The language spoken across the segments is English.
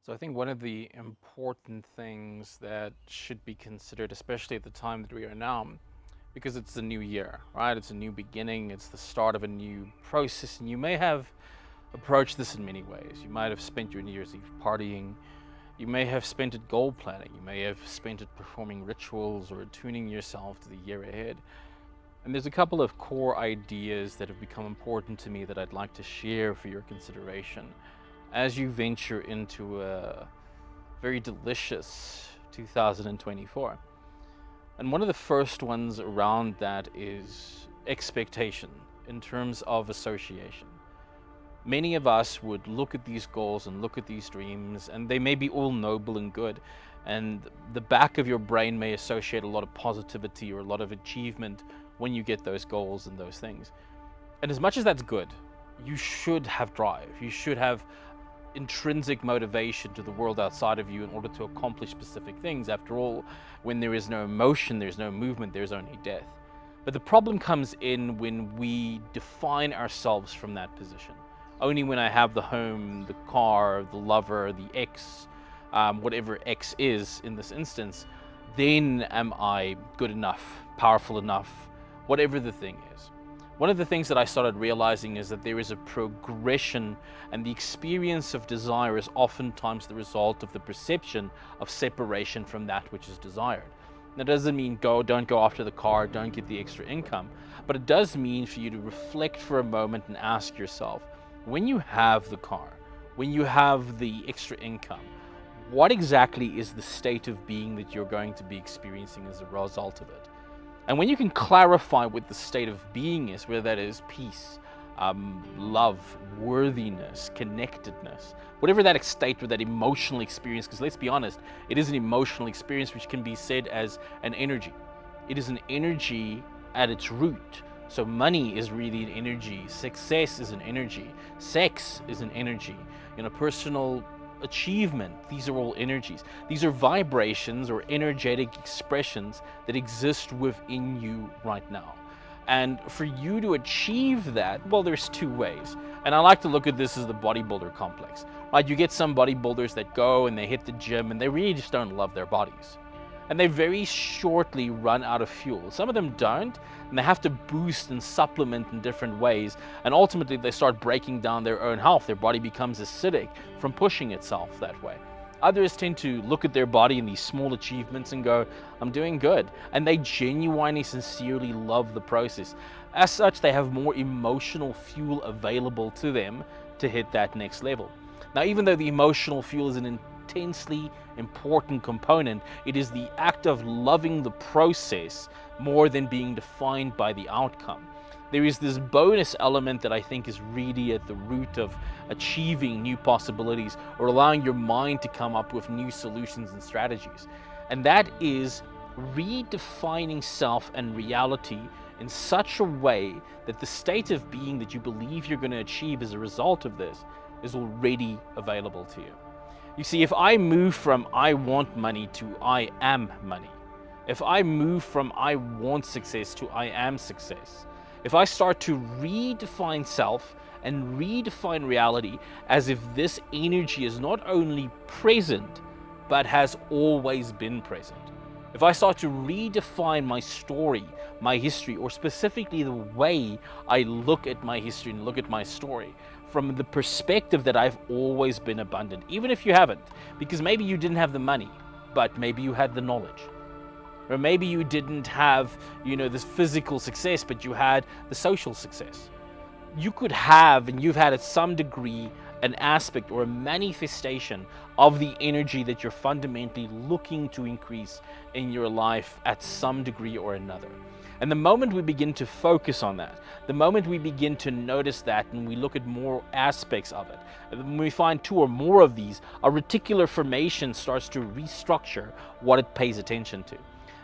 So I think one of the important things that should be considered, especially at the time that we are now, because it's the new year, right? It's a new beginning, it's the start of a new process, and you may have approached this in many ways. You might have spent your New Year's Eve partying, you may have spent it goal planning, you may have spent it performing rituals or attuning yourself to the year ahead. And there's a couple of core ideas that have become important to me that I'd like to share for your consideration as you venture into a very delicious 2024. And one of the first ones around that is expectation in terms of association. Many of us would look at these goals and look at these dreams, and they may be all noble and good. And the back of your brain may associate a lot of positivity or a lot of achievement when you get those goals and those things. And as much as that's good, you should have drive. You should have intrinsic motivation to the world outside of you in order to accomplish specific things. After all, when there is no emotion, there's no movement, there's only death. But the problem comes in when we define ourselves from that position. Only when I have the home, the car, the lover, the ex, whatever X is in this instance, then am I good enough, powerful enough, whatever the thing is. One of the things that I started realizing is that there is a progression, and the experience of desire is oftentimes the result of the perception of separation from that which is desired. That doesn't mean don't go after the car, don't get the extra income, but it does mean for you to reflect for a moment and ask yourself, when you have the car, when you have the extra income, what exactly is the state of being that you're going to be experiencing as a result of it? And when you can clarify what the state of being is, whether that is peace, love, worthiness, connectedness, whatever that state or that emotional experience, because let's be honest, it is an emotional experience which can be said as an energy. It is an energy at its root. So money is really an energy, success is an energy, sex is an energy, personal achievement, these are all energies. These are vibrations or energetic expressions that exist within you right now. And for you to achieve that, well, there's two ways. And I like to look at this as the bodybuilder complex, right? You get some bodybuilders that go and they hit the gym and they really just don't love their bodies. And they very shortly run out of fuel. Some of them don't, and they have to boost and supplement in different ways. And ultimately, they start breaking down their own health. Their body becomes acidic from pushing itself that way. Others tend to look at their body and these small achievements and go, I'm doing good. And they genuinely, sincerely love the process. As such, they have more emotional fuel available to them to hit that next level. Now, even though the emotional fuel is an intensely important component, it is the act of loving the process more than being defined by the outcome. There is this bonus element that I think is really at the root of achieving new possibilities or allowing your mind to come up with new solutions and strategies. And that is redefining self and reality in such a way that the state of being that you believe you're going to achieve as a result of this is already available to you. You see, if I move from I want money to I am money, if I move from I want success to I am success, if I start to redefine self and redefine reality as if this energy is not only present, but has always been present. If I start to redefine my story, my history, or specifically the way I look at my history and look at my story, from the perspective that I've always been abundant, even if you haven't, because maybe you didn't have the money, but maybe you had the knowledge. Or maybe you didn't have, this physical success, but you had the social success. You could have, and you've had at some degree, an aspect or a manifestation of the energy that you're fundamentally looking to increase in your life at some degree or another. And the moment we begin to focus on that, the moment we begin to notice that and we look at more aspects of it, when we find two or more of these, our reticular formation starts to restructure what it pays attention to.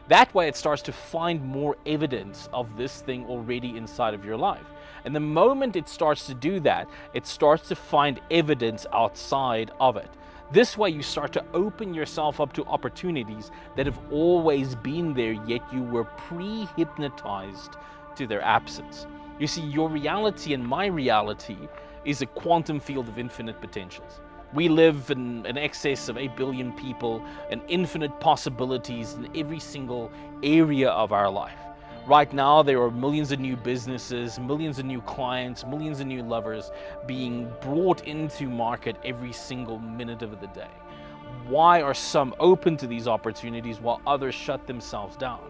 That way it starts to find more evidence of this thing already inside of your life. And the moment it starts to do that, it starts to find evidence outside of it. This way you start to open yourself up to opportunities that have always been there, yet you were pre-hypnotized to their absence. You see, your reality and my reality is a quantum field of infinite potentials. We live in an excess of 8 billion people and infinite possibilities in every single area of our life. Right now, there are millions of new businesses, millions of new clients, millions of new lovers being brought into market every single minute of the day. Why are some open to these opportunities while others shut themselves down?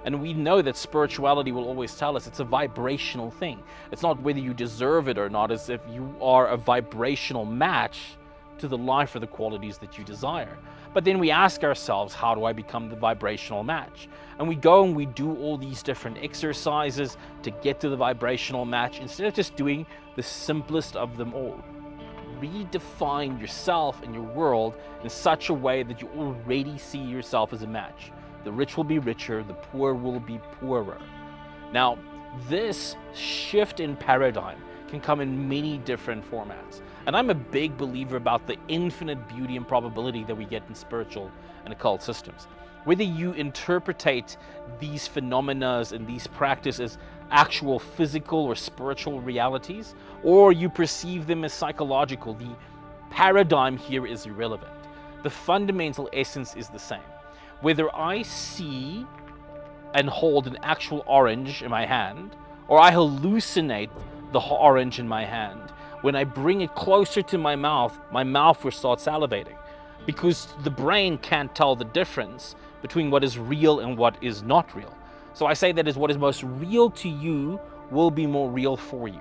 And we know that spirituality will always tell us it's a vibrational thing. It's not whether you deserve it or not, as if you are a vibrational match to the life or the qualities that you desire. But then we ask ourselves, how do I become the vibrational match? And we go and we do all these different exercises to get to the vibrational match instead of just doing the simplest of them all. Redefine yourself and your world in such a way that you already see yourself as a match. The rich will be richer, the poor will be poorer. Now, this shift in paradigm can come in many different formats. And I'm a big believer about the infinite beauty and probability that we get in spiritual and occult systems. Whether you interpretate these phenomena and these practices as actual physical or spiritual realities, or you perceive them as psychological, the paradigm here is irrelevant. The fundamental essence is the same. Whether I see and hold an actual orange in my hand, or I hallucinate the orange in my hand, when I bring it closer to my mouth will start salivating, because the brain can't tell the difference between what is real and what is not real. So I say that is what is most real to you will be more real for you.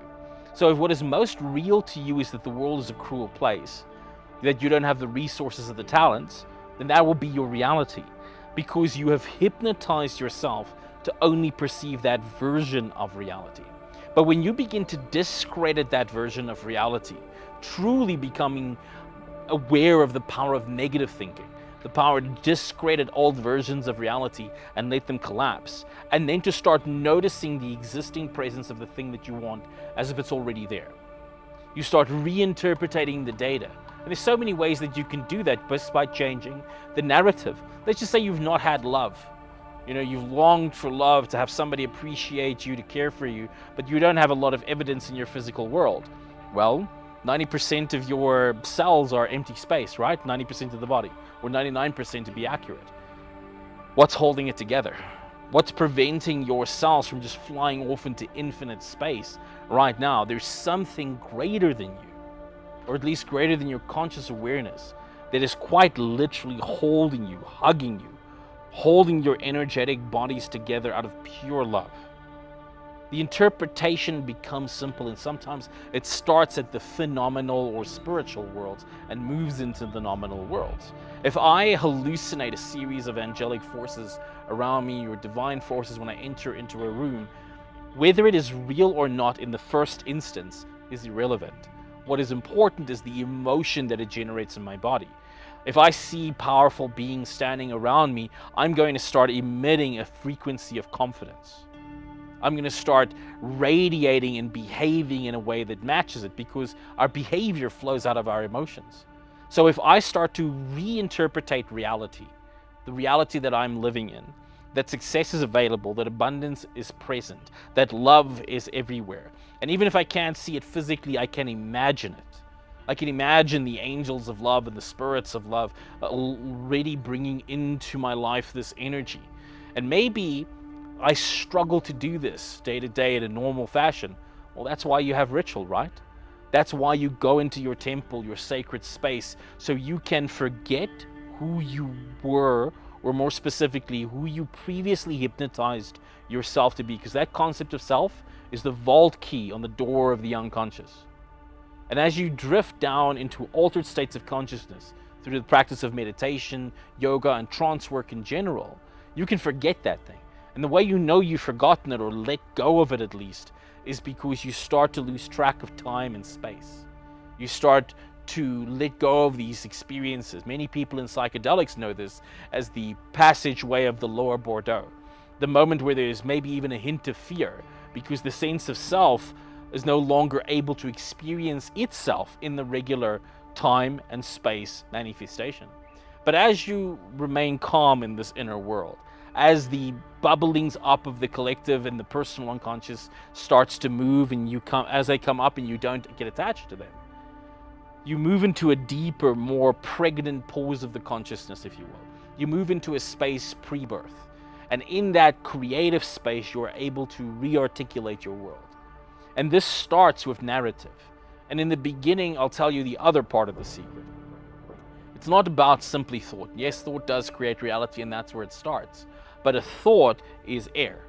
So if what is most real to you is that the world is a cruel place, that you don't have the resources or the talents, then that will be your reality, because you have hypnotized yourself to only perceive that version of reality. But when you begin to discredit that version of reality, truly becoming aware of the power of negative thinking, the power to discredit old versions of reality and let them collapse, and then to start noticing the existing presence of the thing that you want as if it's already there. You start reinterpreting the data. And there's so many ways that you can do that just by changing the narrative. Let's just say you've not had love. You've longed for love, to have somebody appreciate you, to care for you, but you don't have a lot of evidence in your physical world. Well, 90% of your cells are empty space, right? 90% of the body, or 99% to be accurate. What's holding it together? What's preventing your cells from just flying off into infinite space right now? There's something greater than you, or at least greater than your conscious awareness, that is quite literally holding you, hugging you, holding your energetic bodies together out of pure love. The interpretation becomes simple, and sometimes it starts at the phenomenal or spiritual worlds and moves into the nominal worlds. If I hallucinate a series of angelic forces around me or divine forces when I enter into a room, whether it is real or not in the first instance is irrelevant. What is important is the emotion that it generates in my body. If I see powerful beings standing around me, I'm going to start emitting a frequency of confidence. I'm going to start radiating and behaving in a way that matches it, because our behavior flows out of our emotions. So if I start to reinterpret reality, the reality that I'm living in, that success is available, that abundance is present, that love is everywhere, and even if I can't see it physically, I can imagine it. I can imagine the angels of love and the spirits of love already bringing into my life this energy. And maybe I struggle to do this day to day in a normal fashion. Well, that's why you have ritual, right? That's why you go into your temple, your sacred space, so you can forget who you were, or more specifically, who you previously hypnotized yourself to be, because that concept of self is the vault key on the door of the unconscious. And as you drift down into altered states of consciousness through the practice of meditation, yoga, and trance work in general, you can forget that thing. And the way you know you've forgotten it, or let go of it at least, is because you start to lose track of time and space. You start to let go of these experiences. Many people in psychedelics know this as the passageway of the lower Bordeaux. The moment where there's maybe even a hint of fear, because the sense of self is no longer able to experience itself in the regular time and space manifestation. But as you remain calm in this inner world, as the bubblings up of the collective and the personal unconscious starts to move, and as they come up and you don't get attached to them, You move into a deeper, more pregnant pause of the consciousness, if you will. You move into a space pre-birth. And in that creative space, you're able to re-articulate your world. And this starts with narrative. And in the beginning, I'll tell you the other part of the secret. It's not about simply thought. Yes, thought does create reality, and that's where it starts. But a thought is air.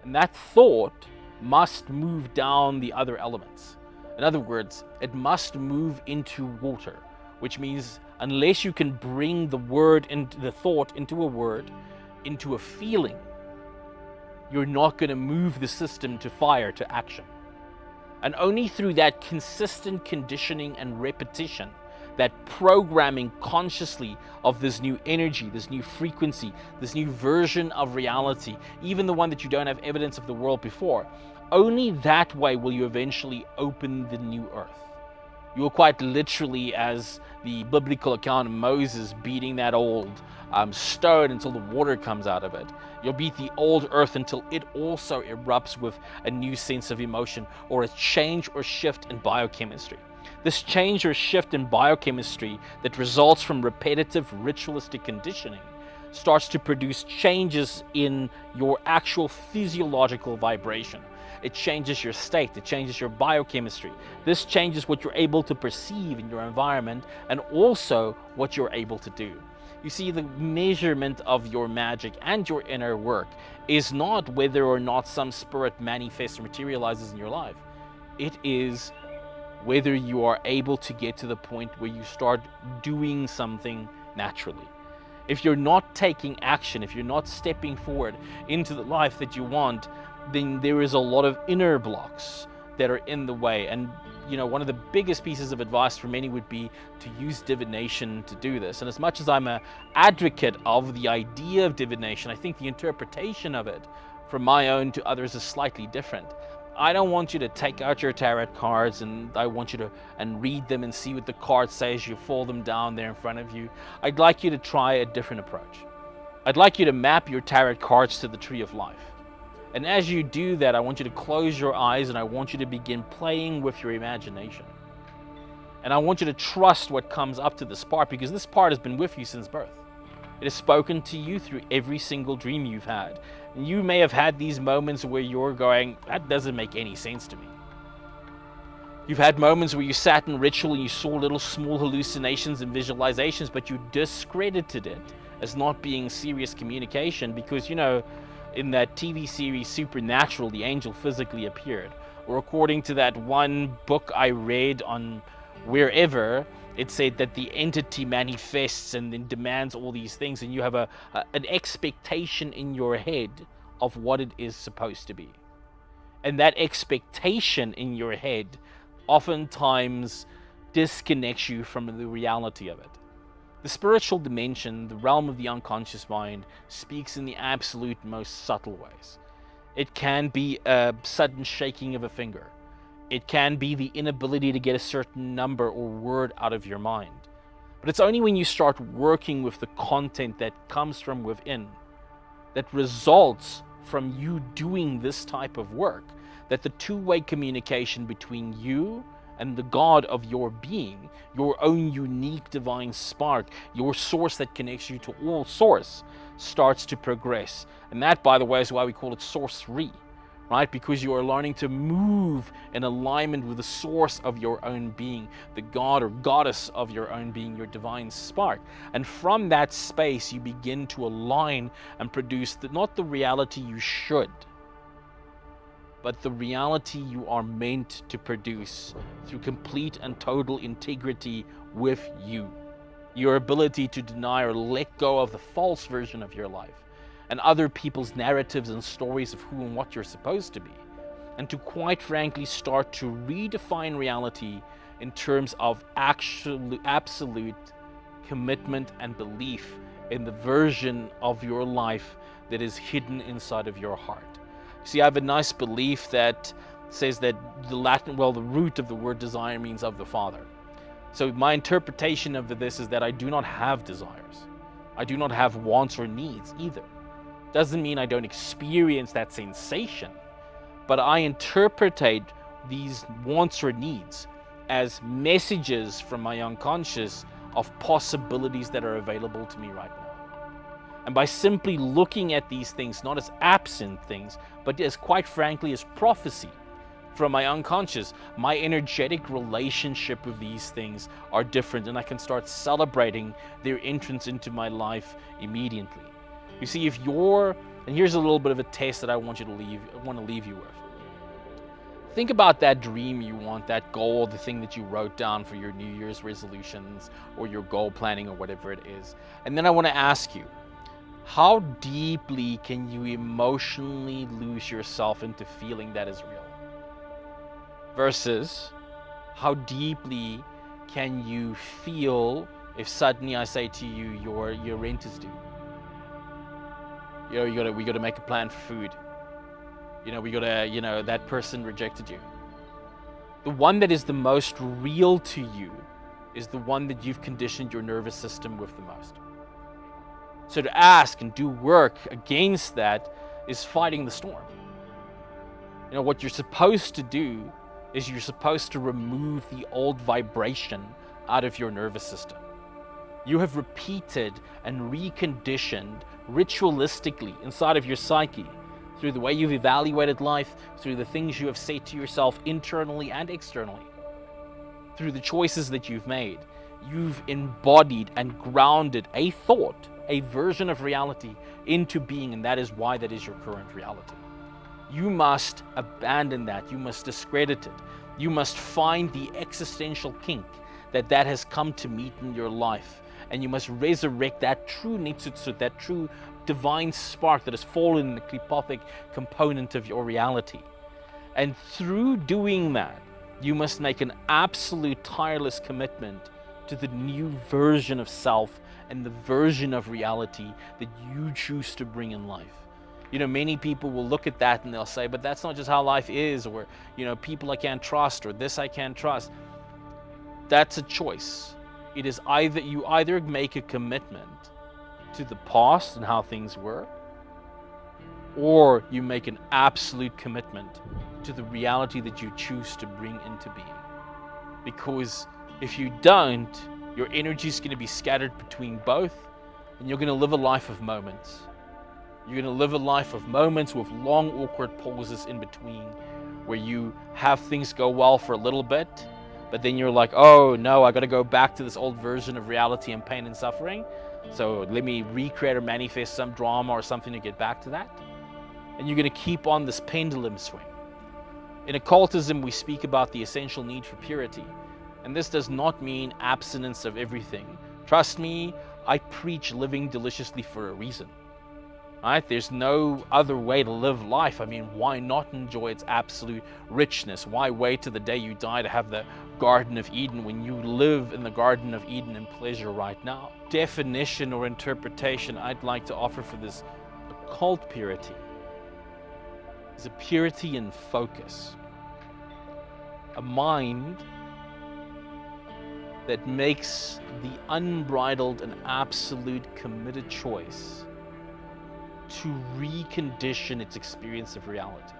And that thought must move down the other elements. In other words, it must move into water, which means unless you can bring the word into the thought into a word, into a feeling, you're not going to move the system to fire, to action. And only through that consistent conditioning and repetition, that programming consciously of this new energy, this new frequency, this new version of reality, even the one that you don't have evidence of the world before, only that way will you eventually open the new earth. You will quite literally, as the biblical account of Moses beating that old stone until the water comes out of it. You'll beat the old earth until it also erupts with a new sense of emotion or a change or shift in biochemistry. This change or shift in biochemistry that results from repetitive ritualistic conditioning starts to produce changes in your actual physiological vibration. It changes your state, it changes your biochemistry. This changes what you're able to perceive in your environment and also what you're able to do. You see, the measurement of your magic and your inner work is not whether or not some spirit manifests or materializes in your life. It is whether you are able to get to the point where you start doing something naturally. If you're not taking action, if you're not stepping forward into the life that you want, then there is a lot of inner blocks that are in the way. And one of the biggest pieces of advice for many would be to use divination to do this. And as much as I'm an advocate of the idea of divination, I think the interpretation of it from my own to others is slightly different. I don't want you to take out your tarot cards and I want you to read them and see what the card says. You fold them down there in front of you. I'd like you to try a different approach. I'd like you to map your tarot cards to the tree of life. And as you do that, I want you to close your eyes and I want you to begin playing with your imagination. And I want you to trust what comes up to this part, because this part has been with you since birth. It has spoken to you through every single dream you've had. And you may have had these moments where you're going, that doesn't make any sense to me. You've had moments where you sat in ritual and you saw little small hallucinations and visualizations, but you discredited it as not being serious communication because, in that TV series Supernatural, the angel physically appeared. Or according to that one book I read on wherever, it said that the entity manifests and then demands all these things, and you have an expectation in your head of what it is supposed to be. And that expectation in your head oftentimes disconnects you from the reality of it. The spiritual dimension, the realm of the unconscious mind, speaks in the absolute most subtle ways. It can be a sudden shaking of a finger. It can be the inability to get a certain number or word out of your mind. But it's only when you start working with the content that comes from within, that results from you doing this type of work, that the two-way communication between you and the God of your being, your own unique divine spark, your source that connects you to all source, starts to progress. And that, by the way, is why we call it sorcery, right? Because you are learning to move in alignment with the source of your own being, the God or goddess of your own being, your divine spark. And from that space, you begin to align and produce not the reality you should, but the reality you are meant to produce through complete and total integrity with you. Your ability to deny or let go of the false version of your life and other people's narratives and stories of who and what you're supposed to be. And to quite frankly start to redefine reality in terms of absolute commitment and belief in the version of your life that is hidden inside of your heart. See, I have a nice belief that says that the root of the word desire means of the Father. So my interpretation of this is that I do not have desires. I do not have wants or needs either. Doesn't mean I don't experience that sensation, but I interpretate these wants or needs as messages from my unconscious of possibilities that are available to me right now. And by simply looking at these things, not as absent things, but as, quite frankly, as prophecy from my unconscious, my energetic relationship with these things are different, and I can start celebrating their entrance into my life immediately. You see, and here's a little bit of a test that I want to leave you with. Think about that dream you want, that goal, the thing that you wrote down for your New Year's resolutions or your goal planning or whatever it is. And then I want to ask you, how deeply can you emotionally lose yourself into feeling that is real? Versus how deeply can you feel if suddenly I say to you, your rent is due? We gotta make a plan for food. That person rejected you. The one that is the most real to you is the one that you've conditioned your nervous system with the most. So to ask and do work against that is fighting the storm. What you're supposed to do is you're supposed to remove the old vibration out of your nervous system. You have repeated and reconditioned ritualistically inside of your psyche through the way you've evaluated life, through the things you have said to yourself internally and externally, through the choices that you've made. You've embodied and grounded a thought, a version of reality into being, and that is why that is your current reality. You must abandon that. You must discredit it. You must find the existential kink that has come to meet in your life. And you must resurrect that true nitsutsu, that true divine spark that has fallen in the klipothic component of your reality. And through doing that, you must make an absolute tireless commitment to the new version of self and the version of reality that you choose to bring in life. Many people will look at that and they'll say, but that's not just how life is, or, people I can't trust, or this I can't trust. That's a choice. It is you either make a commitment to the past and how things were, or you make an absolute commitment to the reality that you choose to bring into being. Because if you don't, your energy is going to be scattered between both, and you're going to live a life of moments. You're going to live a life of moments with long, awkward pauses in between, where you have things go well for a little bit, but then you're like, oh no, I got to go back to this old version of reality and pain and suffering. So let me recreate or manifest some drama or something to get back to that. And you're going to keep on this pendulum swing. In occultism, we speak about the essential need for purity. And this does not mean abstinence of everything. Trust me, I preach living deliciously for a reason. Right? There's no other way to live life. I mean, why not enjoy its absolute richness? Why wait till the day you die to have the Garden of Eden when you live in the Garden of Eden in pleasure right now? Definition or interpretation I'd like to offer for this occult purity is a purity in focus. A mind that makes the unbridled and absolute committed choice to recondition its experience of reality,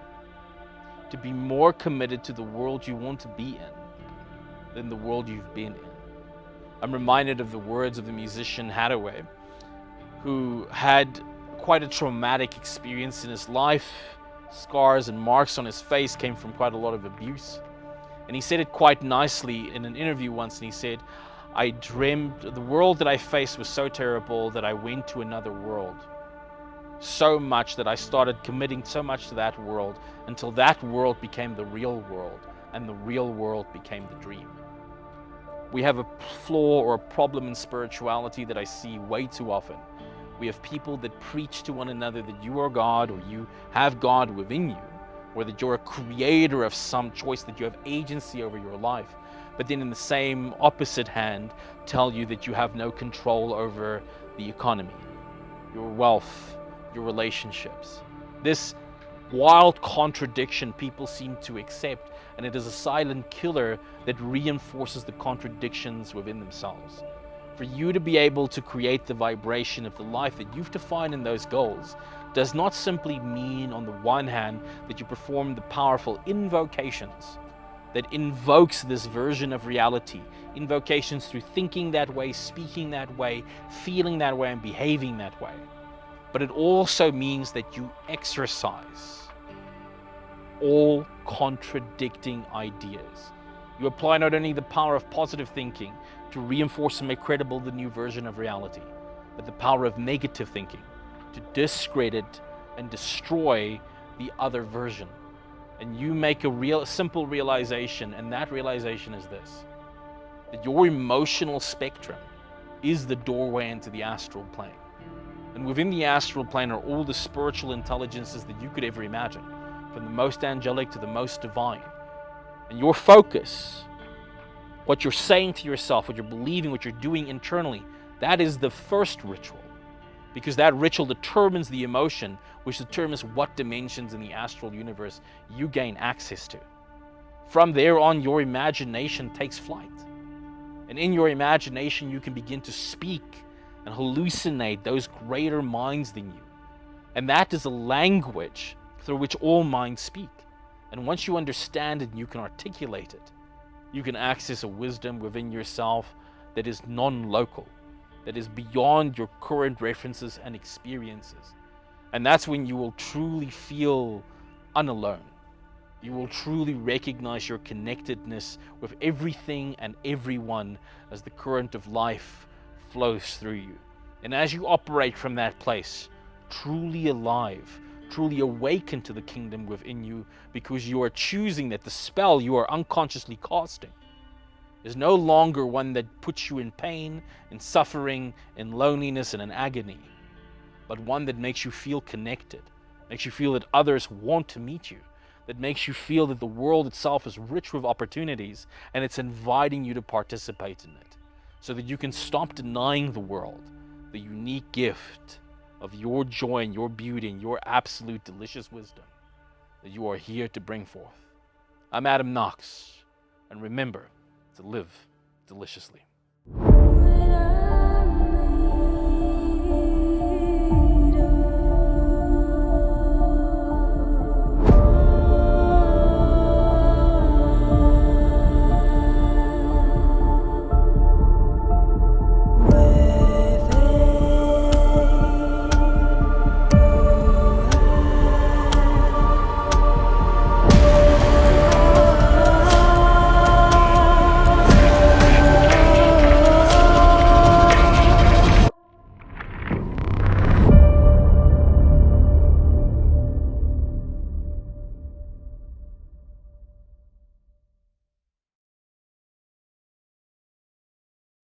to be more committed to the world you want to be in than the world you've been in. I'm reminded of the words of the musician Hathaway, who had quite a traumatic experience in his life. Scars and marks on his face came from quite a lot of abuse. And he said it quite nicely in an interview once, and he said, I dreamed the world that I faced was so terrible that I went to another world. So much that I started committing so much to that world until that world became the real world, and the real world became the dream. We have a flaw or a problem in spirituality that I see way too often. We have people that preach to one another that you are God, or you have God within you, or that you're a creator of some choice, that you have agency over your life, but then in the same opposite hand tell you that you have no control over the economy, your wealth, your relationships. This wild contradiction people seem to accept, and it is a silent killer that reinforces the contradictions within themselves. For you to be able to create the vibration of the life that you've defined in those goals does not simply mean, on the one hand, that you perform the powerful invocations that invokes this version of reality. Invocations through thinking that way, speaking that way, feeling that way, and behaving that way. But it also means that you exercise all contradicting ideas. You apply not only the power of positive thinking to reinforce and make credible the new version of reality, but the power of negative thinking to discredit and destroy the other version. And you make a simple realization, and that realization is this: that your emotional spectrum is the doorway into the astral plane. And within the astral plane are all the spiritual intelligences that you could ever imagine, from the most angelic to the most divine. And your focus, what you're saying to yourself, what you're believing, what you're doing internally, that is the first ritual. Because that ritual determines the emotion, which determines what dimensions in the astral universe you gain access to. From there on, your imagination takes flight. And in your imagination, you can begin to speak and hallucinate those greater minds than you. And that is a language through which all minds speak. And once you understand it and you can articulate it, you can access a wisdom within yourself that is non-local, that is beyond your current references and experiences. And that's when you will truly feel unalone. You will truly recognize your connectedness with everything and everyone as the current of life flows through you. And as you operate from that place, truly alive, truly awakened to the kingdom within you, because you are choosing that the spell you are unconsciously casting is no longer one that puts you in pain, in suffering, in loneliness, and in agony, but one that makes you feel connected, makes you feel that others want to meet you, that makes you feel that the world itself is rich with opportunities and it's inviting you to participate in it, so that you can stop denying the world the unique gift of your joy and your beauty and your absolute delicious wisdom that you are here to bring forth. I'm Adam Knox, and remember to live deliciously.